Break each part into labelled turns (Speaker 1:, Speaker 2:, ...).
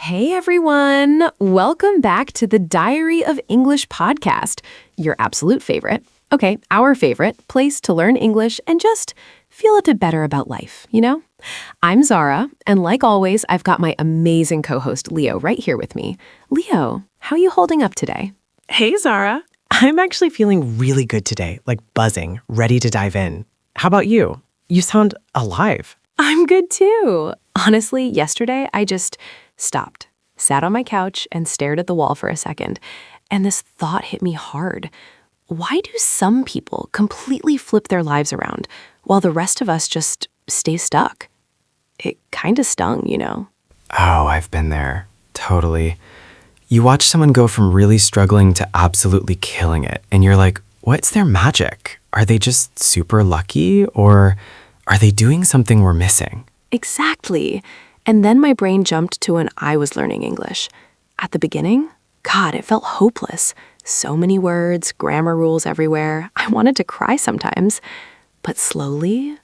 Speaker 1: Hey everyone! Welcome back to the Diary of English podcast, your absolute favorite, okay, our favorite place to learn English and just feel a bit better about life, you know? I'm Zara, and like always, I've got my amazing co-host Leo right here with me. Leo, how are you holding up today?
Speaker 2: Hey, Zara. I'm actually feeling really good today, like buzzing, ready to dive in. How about you? You sound alive.
Speaker 1: I'm good too. Honestly, yesterday I just stopped, sat on my couch, and stared at the wall for a second. And this thought hit me hard. Why do some people completely flip their lives around while the rest of us just stay stuck? It kind of stung, you know?
Speaker 2: Oh, I've been there. Totally. You watch someone go from really struggling to absolutely killing it, and you're like, what's their magic? Are they just super lucky, or are they doing something we're missing?
Speaker 1: Exactly. And then my brain jumped to when I was learning English. At the beginning, God, it felt hopeless. So many words, grammar rules everywhere. I wanted to cry sometimes. But slowly,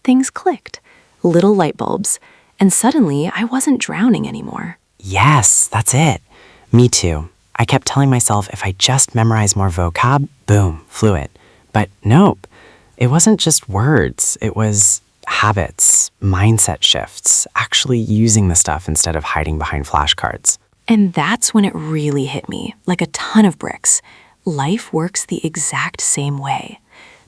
Speaker 1: things clicked. Little light bulbs. And suddenly, I wasn't drowning anymore.
Speaker 3: Yes, that's it. Me too. I kept telling myself if I just memorize more vocab, boom, fluent. But nope, it wasn't just words. It was habits, mindset shifts, actually using the stuff instead of hiding behind flashcards.
Speaker 1: And that's when it really hit me, like a ton of bricks. Life works the exact same way.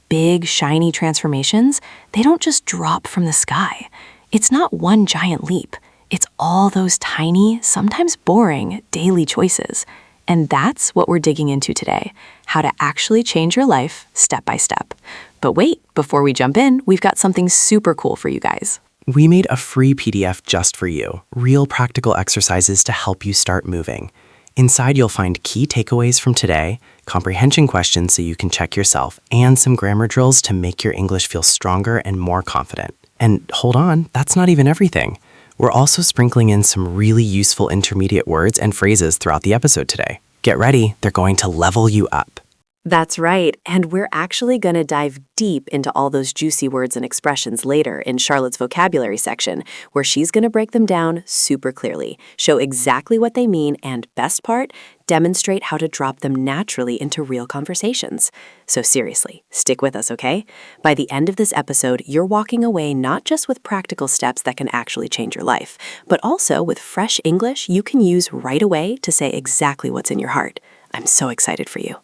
Speaker 1: Big, shiny transformations, they don't just drop from the sky. It's not one giant leap. It's all those tiny, sometimes boring, daily choices. And that's what we're digging into today, how to actually change your life step by step. But wait, before we jump in, we've got something super cool for you guys.
Speaker 2: We made a free PDF just for you, real practical exercises to help you start moving. Inside, you'll find key takeaways from today, comprehension questions so you can check yourself, and some grammar drills to make your English feel stronger and more confident. And hold on, that's not even everything. We're also sprinkling in some really useful intermediate words and phrases throughout the episode today. Get ready, they're going to level you up.
Speaker 1: That's right, and we're actually going to dive deep into all those juicy words and expressions later in Charlotte's vocabulary section, where she's going to break them down super clearly, show exactly what they mean, and best part, demonstrate how to drop them naturally into real conversations. So seriously, stick with us, okay? By the end of this episode, you're walking away not just with practical steps that can actually change your life, but also with fresh English you can use right away to say exactly what's in your heart. I'm so excited for you.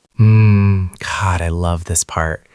Speaker 2: God, I love this part.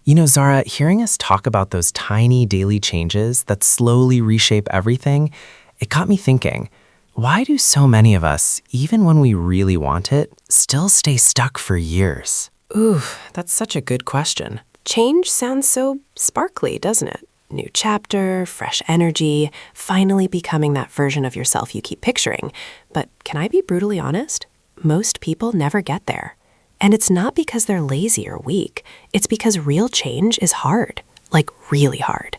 Speaker 2: You know, Zara, hearing us talk about those tiny daily changes that slowly reshape everything, it got me thinking, why do so many of us, even when we really want it, still stay stuck for years?
Speaker 4: Ooh, that's such a good question. Change sounds so sparkly, doesn't it? New chapter, fresh energy, finally becoming that version of yourself you keep picturing. But can I be brutally honest? Most people never get there. And it's not because they're lazy or weak. It's because real change is hard, like really hard.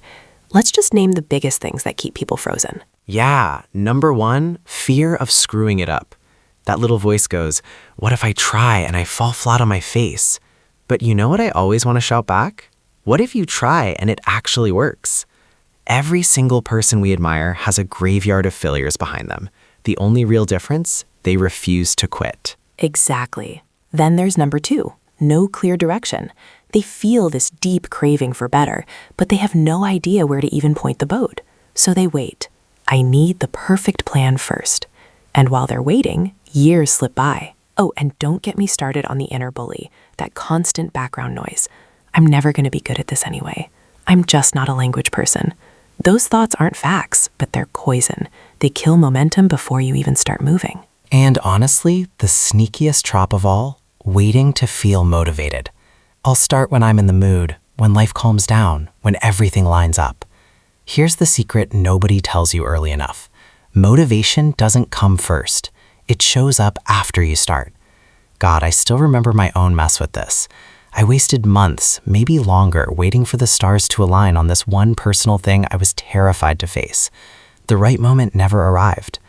Speaker 4: Let's just name the biggest things that keep people frozen.
Speaker 2: Yeah, number one, fear of screwing it up. That little voice goes, what if I try and I fall flat on my face? But you know what I always want to shout back? What if you try and it actually works? Every single person we admire has a graveyard of failures behind them. The only real difference, they refuse to quit.
Speaker 1: Exactly. Then there's number two, no clear direction. They feel this deep craving for better, but they have no idea where to even point the boat. So they wait. I need the perfect plan first. And while they're waiting, years slip by. Oh, and don't get me started on the inner bully, that constant background noise. I'm never going to be good at this anyway. I'm just not a language person. Those thoughts aren't facts, but they're poison. They kill momentum before you even start moving.
Speaker 3: And honestly, the sneakiest trap of all, waiting to feel motivated. I'll start when I'm in the mood, when life calms down, when everything lines up. Here's the secret nobody tells you early enough. Motivation doesn't come first. It shows up after you start. God, I still remember my own mess with this. I wasted months, maybe longer, waiting for the stars to align on this one personal thing I was terrified to face. The right moment never arrived.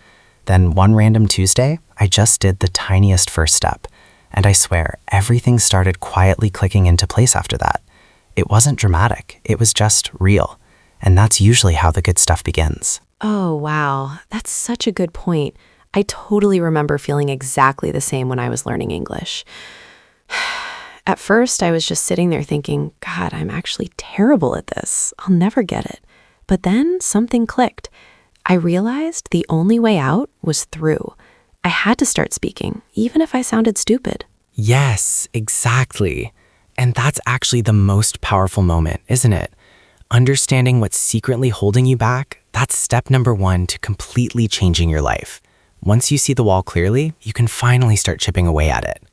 Speaker 3: Then one random Tuesday, I just did the tiniest first step. And I swear, everything started quietly clicking into place after that. It wasn't dramatic, it was just real. And that's usually how the good stuff begins.
Speaker 4: Oh, wow. That's such a good point. I totally remember feeling exactly the same when I was learning English. At first, I was just sitting there thinking, God, I'm actually terrible at this. I'll never get it. But then something clicked. I realized the only way out was through. I had to start speaking, even if I sounded stupid.
Speaker 2: Yes, exactly. And that's actually the most powerful moment, isn't it? Understanding what's secretly holding you back, that's step number one to completely changing your life. Once you see the wall clearly, you can finally start chipping away at it.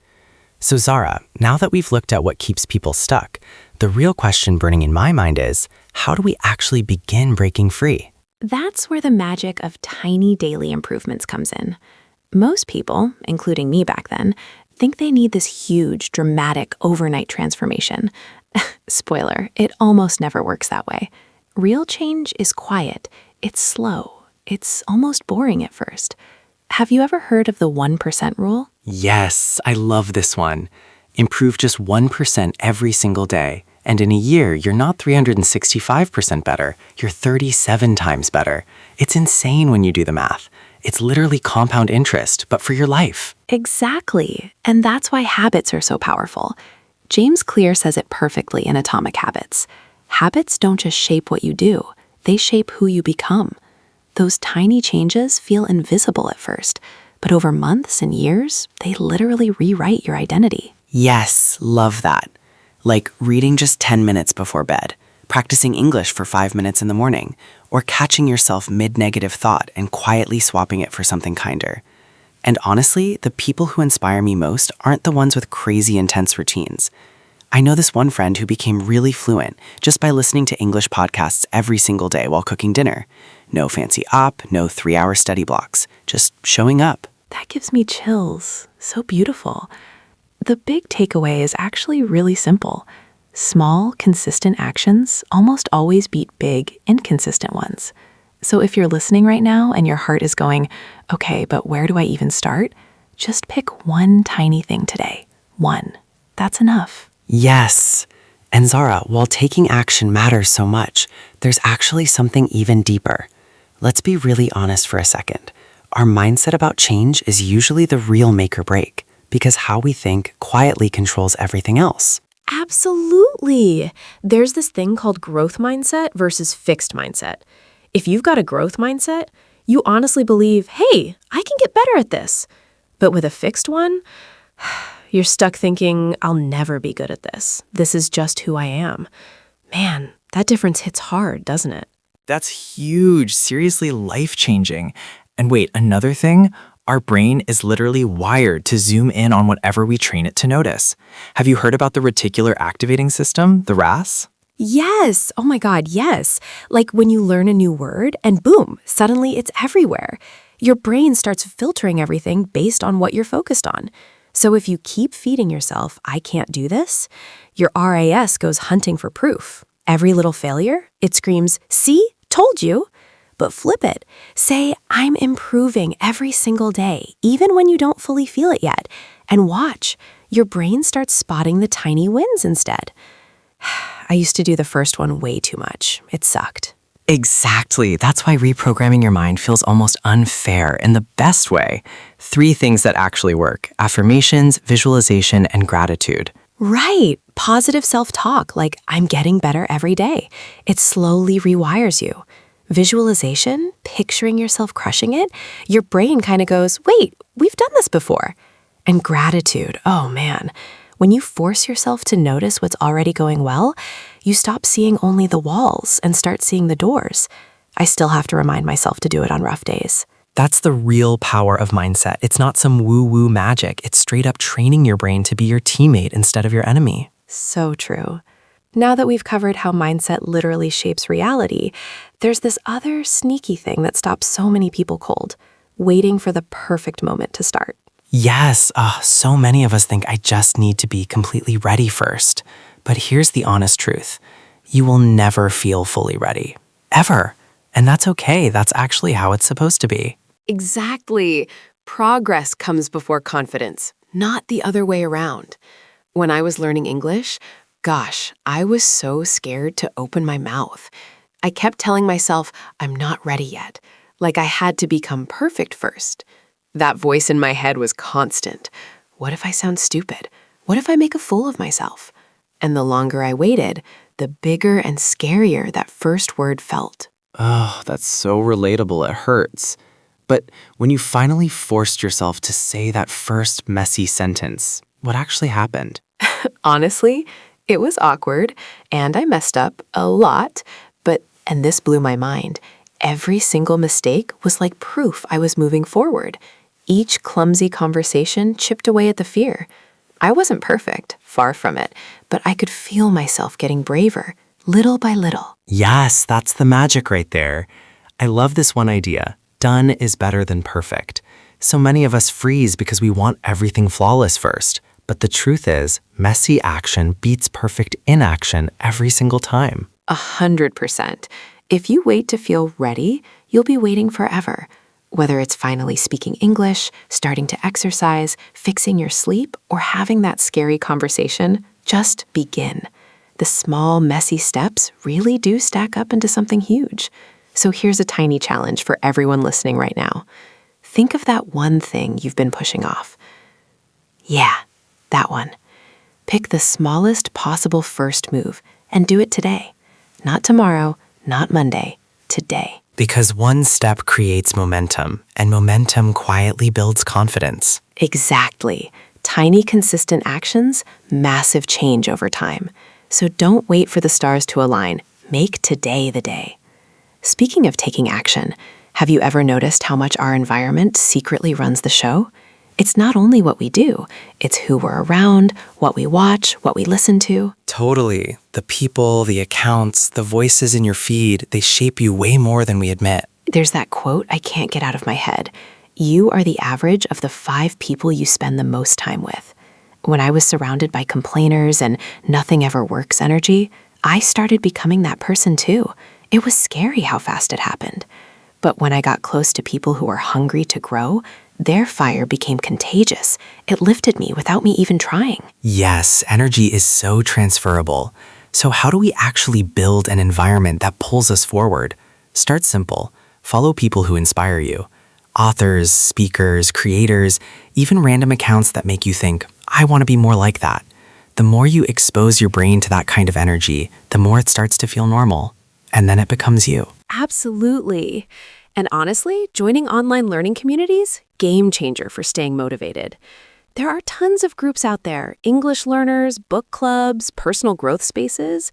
Speaker 2: So Zara, now that we've looked at what keeps people stuck, the real question burning in my mind is, how do we actually begin breaking free?
Speaker 1: That's where the magic of tiny daily improvements comes in. Most people, including me back then, think they need this huge, dramatic, overnight transformation. Spoiler, it almost never works that way. Real change is quiet, it's slow, it's almost boring at first. Have you ever heard of the 1% rule?
Speaker 2: Yes, I love this one. Improve just 1% every single day. And in a year, you're not 365% better, you're 37 times better. It's insane when you do the math. It's literally compound interest, but for your life.
Speaker 1: Exactly. And that's why habits are so powerful. James Clear says it perfectly in Atomic Habits. Habits don't just shape what you do, they shape who you become. Those tiny changes feel invisible at first, but over months and years, they literally rewrite your identity.
Speaker 2: Yes, love that. Like reading just 10 minutes before bed, practicing English for 5 minutes in the morning, or catching yourself mid-negative thought and quietly swapping it for something kinder. And honestly, the people who inspire me most aren't the ones with crazy intense routines. I know this one friend who became really fluent just by listening to English podcasts every single day while cooking dinner. No fancy app, no 3-hour study blocks, just showing up.
Speaker 1: That gives me chills. So beautiful. The big takeaway is actually really simple. Small, consistent actions almost always beat big, inconsistent ones. So if you're listening right now and your heart is going, okay, but where do I even start? Just pick one tiny thing today. One. That's enough.
Speaker 2: Yes. And Zara, while taking action matters so much, there's actually something even deeper. Let's be really honest for a second. Our mindset about change is usually the real make or break, because how we think quietly controls everything else.
Speaker 4: Absolutely. There's this thing called growth mindset versus fixed mindset. If you've got a growth mindset, you honestly believe, hey, I can get better at this. But with a fixed one, you're stuck thinking, I'll never be good at this. This is just who I am. Man, that difference hits hard, doesn't it?
Speaker 5: That's huge, seriously life-changing. And wait, another thing? Our brain is literally wired to zoom in on whatever we train it to notice. Have you heard about the reticular activating system, the RAS?
Speaker 4: Yes. Oh my God, yes. Like when you learn a new word and boom, suddenly it's everywhere. Your brain starts filtering everything based on what you're focused on. So if you keep feeding yourself, I can't do this, your RAS goes hunting for proof. Every little failure, it screams, see, told you. But flip it. Say, I'm improving every single day, even when you don't fully feel it yet. And watch, your brain starts spotting the tiny wins instead. I used to do the first one way too much. It sucked.
Speaker 2: Exactly. That's why reprogramming your mind feels almost unfair in the best way. 3 things that actually work: affirmations, visualization, and gratitude.
Speaker 4: Right. Positive self-talk, like I'm getting better every day. It slowly rewires you. Visualization, picturing yourself crushing it, your brain kind of goes, wait, we've done this before. And gratitude, oh man. When you force yourself to notice what's already going well, you stop seeing only the walls and start seeing the doors. I still have to remind myself to do it on rough days.
Speaker 2: That's the real power of mindset. It's not some woo-woo magic. It's straight up training your brain to be your teammate instead of your enemy.
Speaker 4: So true. Now that we've covered how mindset literally shapes reality, there's this other sneaky thing that stops so many people cold, waiting for the perfect moment to start.
Speaker 2: Yes, so many of us think I just need to be completely ready first. But here's the honest truth. You will never feel fully ready. Ever. And that's okay. That's actually how it's supposed to be.
Speaker 4: Exactly. Progress comes before confidence, not the other way around. When I was learning English, gosh, I was so scared to open my mouth. I kept telling myself, I'm not ready yet. like I had to become perfect first. That voice in my head was constant. What if I sound stupid? What if I make a fool of myself? And the longer I waited, the bigger and scarier that first word felt.
Speaker 2: Oh, that's so relatable. It hurts. But when you finally forced yourself to say that first messy sentence, what actually happened?
Speaker 4: Honestly, it was awkward, and I messed up a lot, and this blew my mind, every single mistake was like proof I was moving forward. Each clumsy conversation chipped away at the fear. I wasn't perfect, far from it, but I could feel myself getting braver, little by little.
Speaker 2: Yes, that's the magic right there. I love this one idea. Done is better than perfect. So many of us freeze because we want everything flawless first. But the truth is, messy action beats perfect inaction every single time.
Speaker 4: 100%. If you wait to feel ready, you'll be waiting forever. Whether it's finally speaking English, starting to exercise, fixing your sleep, or having that scary conversation, just begin. The small, messy steps really do stack up into something huge. So here's a tiny challenge for everyone listening right now. Think of that one thing you've been pushing off. Yeah, that one. Pick the smallest possible first move and do it today. Not tomorrow, not Monday, today.
Speaker 2: Because one step creates momentum, and momentum quietly builds confidence.
Speaker 4: Exactly. Tiny, consistent actions, massive change over time. So don't wait for the stars to align. Make today the day. Speaking of taking action, have you ever noticed how much our environment secretly runs the show? It's not only what we do, it's who we're around, what we watch, what we listen to.
Speaker 2: Totally. The people, the accounts, the voices in your feed, they shape you way more than we admit.
Speaker 4: There's that quote I can't get out of my head. You are the average of the 5 people you spend the most time with. When I was surrounded by complainers and nothing ever works energy, I started becoming that person too. It was scary how fast it happened. But when I got close to people who were hungry to grow, their fire became contagious. It lifted me without me even trying.
Speaker 2: Yes, energy is so transferable. So how do we actually build an environment that pulls us forward? Start simple. Follow people who inspire you. Authors, speakers, creators, even random accounts that make you think, I want to be more like that. The more you expose your brain to that kind of energy, the more it starts to feel normal. And then it becomes you.
Speaker 1: Absolutely. And honestly, joining online learning communities, game changer for staying motivated. There are tons of groups out there, English learners, book clubs, personal growth spaces.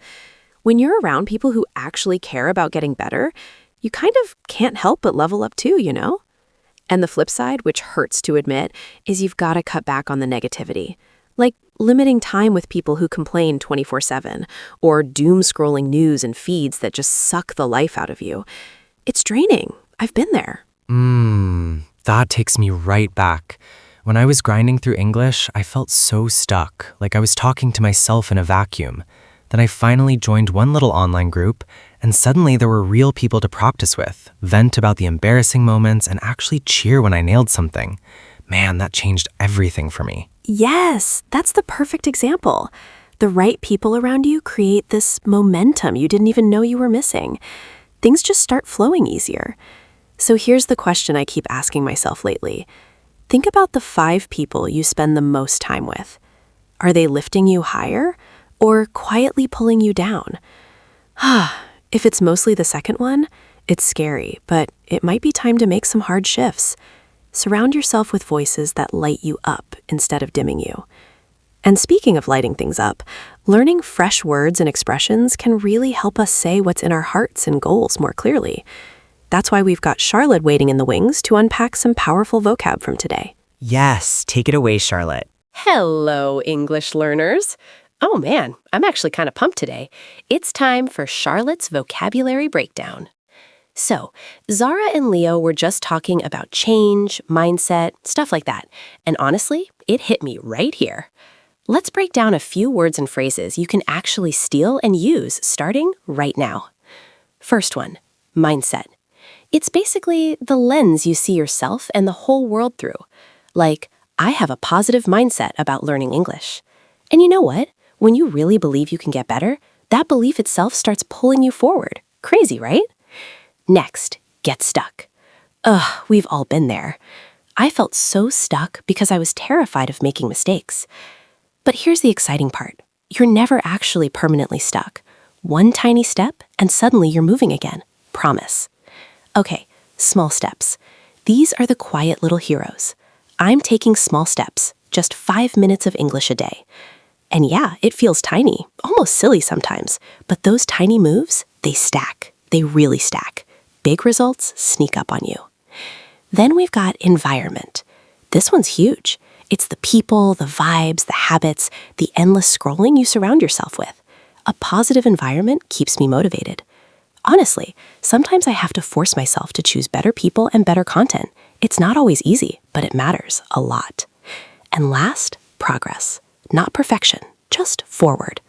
Speaker 1: When you're around people who actually care about getting better, you kind of can't help but level up too, you know? And the flip side, which hurts to admit, is you've got to cut back on the negativity. Like limiting time with people who complain 24/7, or doom-scrolling news and feeds that just suck the life out of you. It's draining. I've been there.
Speaker 3: That takes me right back. When I was grinding through English, I felt so stuck, like I was talking to myself in a vacuum. Then I finally joined one little online group, and suddenly there were real people to practice with, vent about the embarrassing moments, and actually cheer when I nailed something. Man, that changed everything for me.
Speaker 1: Yes, that's the perfect example. The right people around you create this momentum you didn't even know you were missing. Things just start flowing easier. So here's the question I keep asking myself lately. Think about the 5 people you spend the most time with. Are they lifting you higher or quietly pulling you down? If it's mostly the second one, it's scary, but it might be time to make some hard shifts. Surround yourself with voices that light you up instead of dimming you. And speaking of lighting things up, learning fresh words and expressions can really help us say what's in our hearts and goals more clearly. That's why we've got Charlotte waiting in the wings to unpack some powerful vocab from today.
Speaker 6: Yes, take it away, Charlotte.
Speaker 1: Hello, English learners. Oh man, I'm actually kind of pumped today. It's time for Charlotte's vocabulary breakdown. So, Zara and Leo were just talking about change, mindset, stuff like that. And honestly, it hit me right here. Let's break down a few words and phrases you can actually steal and use starting right now. First one, mindset. It's basically the lens you see yourself and the whole world through. Like, I have a positive mindset about learning English. And you know what? When you really believe you can get better, that belief itself starts pulling you forward. Crazy, right? Next, get stuck.
Speaker 4: Ugh, we've all been there. I felt so stuck because I was terrified of making mistakes. But here's the exciting part. You're never actually permanently stuck. One tiny step, and suddenly you're moving again. Promise. Okay, small steps. These are the quiet little heroes. I'm taking small steps, just 5 minutes of English a day. And yeah, it feels tiny, almost silly sometimes. But those tiny moves, they stack. They really stack. Big results sneak up on you. Then we've got environment. This one's huge. It's the people, the vibes, the habits, the endless scrolling you surround yourself with. A positive environment keeps me motivated. Honestly, sometimes I have to force myself to choose better people and better content. It's not always easy, but it matters a lot. And last, progress. Not perfection, just forward.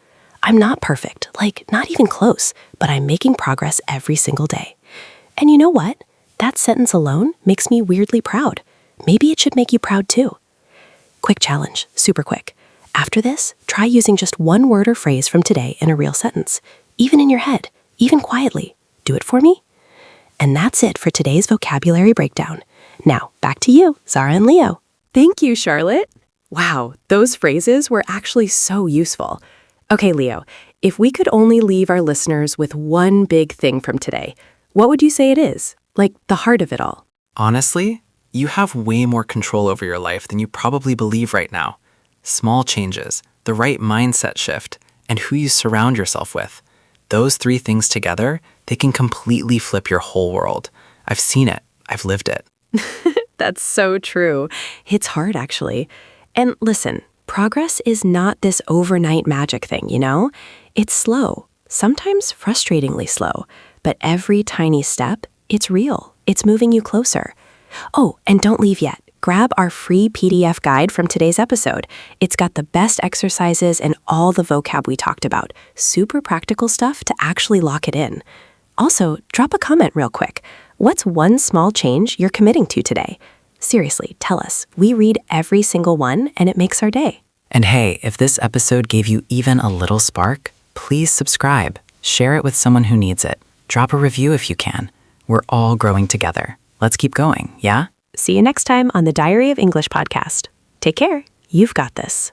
Speaker 4: I'm not perfect, like not even close, but I'm making progress every single day. And you know what? That sentence alone makes me weirdly proud. Maybe it should make you proud too. Quick challenge, super quick. After this, try using just one word or phrase from today in a real sentence, even in your head, even quietly. Do it for me? And that's it for today's vocabulary breakdown. Now, back to you, Zara and Leo.
Speaker 1: Thank you, Charlotte. Wow, those phrases were actually so useful. Okay, Leo, if we could only leave our listeners with one big thing from today, what would you say it is? Like the heart of it all.
Speaker 2: Honestly, you have way more control over your life than you probably believe right now. Small changes, the right mindset shift, and who you surround yourself with. Those 3 things together, they can completely flip your whole world. I've seen it. I've lived it.
Speaker 1: That's so true. It's hard, actually. And listen, progress is not this overnight magic thing, you know? It's slow, sometimes frustratingly slow, but every tiny step, it's real. It's moving you closer. Oh, and don't leave yet. Grab our free PDF guide from today's episode. It's got the best exercises and all the vocab we talked about. Super practical stuff to actually lock it in. Also, drop a comment real quick. What's one small change you're committing to today? Seriously, tell us. We read every single one, and it makes our day.
Speaker 2: And hey, if this episode gave you even a little spark, please subscribe. Share it with someone who needs it. Drop a review if you can. We're all growing together. Let's keep going, yeah?
Speaker 1: See you next time on the Diary of English podcast. Take care. You've got this.